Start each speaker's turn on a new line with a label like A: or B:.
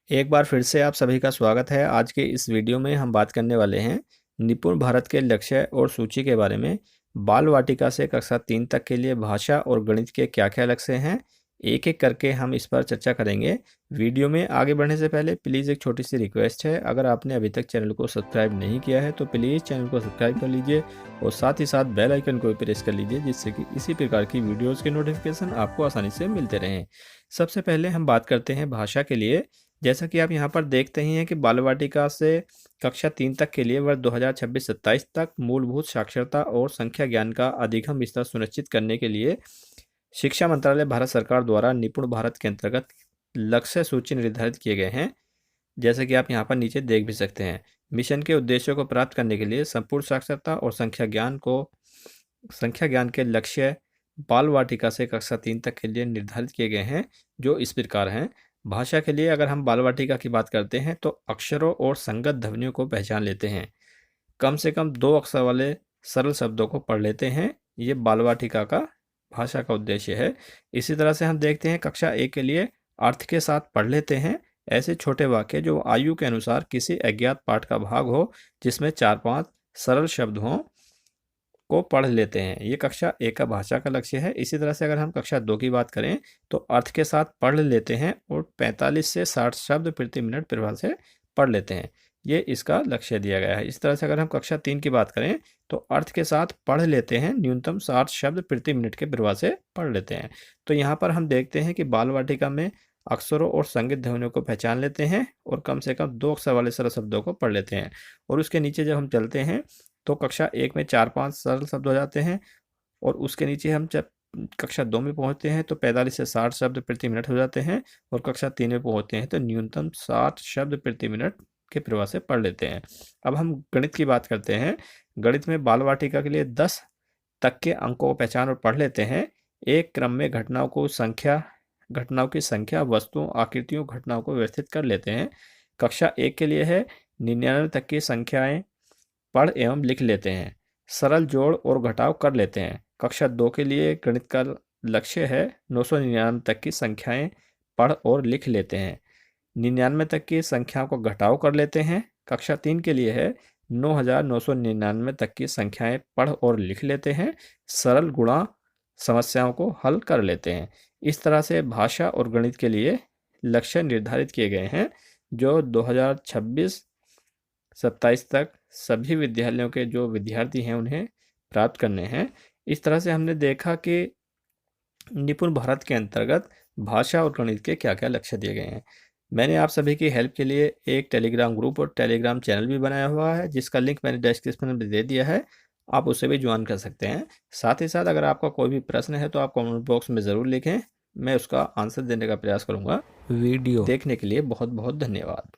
A: एक बार फिर से आप सभी का स्वागत है। आज के इस वीडियो में हम बात करने वाले हैं निपुण भारत के लक्ष्य और सूची के बारे में। बाल वाटिका से कक्षा 3 तक के लिए भाषा और गणित के क्या क्या लक्ष्य हैं, एक एक करके हम इस पर चर्चा करेंगे। वीडियो में आगे बढ़ने से पहले प्लीज़ एक छोटी सी रिक्वेस्ट है, अगर आपने अभी तक चैनल को सब्सक्राइब नहीं किया है तो प्लीज़ चैनल को सब्सक्राइब कर लीजिए और साथ ही साथ बेल आइकन को भी प्रेस कर लीजिए, जिससे कि इसी प्रकार की वीडियोज़ के नोटिफिकेशन आपको आसानी से मिलते रहें। सबसे पहले हम बात करते हैं भाषा के लिए। जैसा कि आप यहाँ पर देखते ही हैं कि बाल वाटिका से कक्षा 3 तक के लिए वर्ष 2026-27 तक मूलभूत साक्षरता और संख्या ज्ञान का अधिगम स्तर सुनिश्चित करने के लिए शिक्षा मंत्रालय भारत सरकार द्वारा निपुण भारत के अंतर्गत लक्ष्य सूची निर्धारित किए गए हैं। जैसे कि आप यहाँ पर नीचे देख भी सकते हैं, मिशन के उद्देश्यों को प्राप्त करने के लिए संपूर्ण साक्षरता और संख्या ज्ञान के लक्ष्य बाल वाटिका से कक्षा 3 तक के लिए निर्धारित किए गए हैं, जो इस प्रकार हैं। भाषा के लिए अगर हम बाल वाटिका की बात करते हैं तो अक्षरों और संगत ध्वनियों को पहचान लेते हैं, कम से कम 2 अक्षर वाले सरल शब्दों को पढ़ लेते हैं। ये बाल वाटिका का भाषा का उद्देश्य है। इसी तरह से हम देखते हैं कक्षा 1 के लिए अर्थ के साथ पढ़ लेते हैं ऐसे छोटे वाक्य जो आयु के अनुसार किसी अज्ञात पाठ का भाग हो, जिसमें 4-5 सरल शब्द हों, को पढ़ लेते हैं। ये कक्षा 1 का भाषा का लक्ष्य है। इसी तरह से अगर हम कक्षा 2 की बात करें तो अर्थ के साथ पढ़ लेते हैं और 45 से 60 शब्द प्रति मिनट प्रभाव से पढ़ लेते हैं। ये इसका लक्ष्य दिया गया है। इस तरह से अगर हम कक्षा 3 की बात करें तो अर्थ के साथ पढ़ लेते हैं, न्यूनतम 60 शब्द प्रति मिनट के प्रभाव से पढ़ लेते हैं। तो यहाँ पर हम देखते हैं कि बाल वाटिका में अक्षरों और संगीत ध्वनियों को पहचान लेते हैं और कम से कम 2 अक्षर वाले सरल शब्दों को पढ़ लेते हैं। और उसके नीचे जब हम चलते हैं तो कक्षा 1 में 4-5 सरल शब्द हो जाते हैं और उसके नीचे हम जब कक्षा 2 में पहुंचते हैं तो 45 से 60 शब्द प्रति मिनट हो जाते हैं और कक्षा 3 में पहुंचते हैं तो न्यूनतम 60 शब्द प्रति मिनट के प्रवाह से पढ़ लेते हैं। अब हम गणित की बात करते हैं। गणित में बाल वाटिका के लिए 10 तक के अंकों को पहचान और पढ़ लेते हैं। एक क्रम में घटनाओं की संख्या, वस्तुओं, आकृतियों, घटनाओं को व्यवस्थित कर लेते हैं। कक्षा 1 के लिए है 99 तक की संख्याएं पढ़ एवं लिख लेते हैं। सरल जोड़ और घटाव कर लेते हैं। कक्षा 2 के लिए गणित का लक्ष्य है 999 तक की संख्याएं पढ़ और लिख लेते हैं। 99 तक की संख्याओं को घटाव कर लेते हैं। कक्षा 3 के लिए है 9999 तक की संख्याएं पढ़ और लिख लेते हैं। सरल गुणा समस्याओं को हल कर लेते हैं। इस तरह से भाषा और गणित के लिए लक्ष्य निर्धारित किए गए हैं, जो 2026-27 तक सभी विद्यालयों के जो विद्यार्थी हैं उन्हें प्राप्त करने हैं। इस तरह से हमने देखा कि निपुण भारत के अंतर्गत भाषा और गणित के क्या क्या लक्ष्य दिए गए हैं। मैंने आप सभी की हेल्प के लिए एक टेलीग्राम ग्रुप और टेलीग्राम चैनल भी बनाया हुआ है, जिसका लिंक मैंने डिस्क्रिप्शन में दे दिया है। आप उसे भी ज्वाइन कर सकते हैं। साथ ही साथ अगर आपका कोई भी प्रश्न है तो आप कमेंट बॉक्स में ज़रूर लिखें, मैं उसका आंसर देने का प्रयास करूँगा। वीडियो देखने के लिए बहुत बहुत धन्यवाद।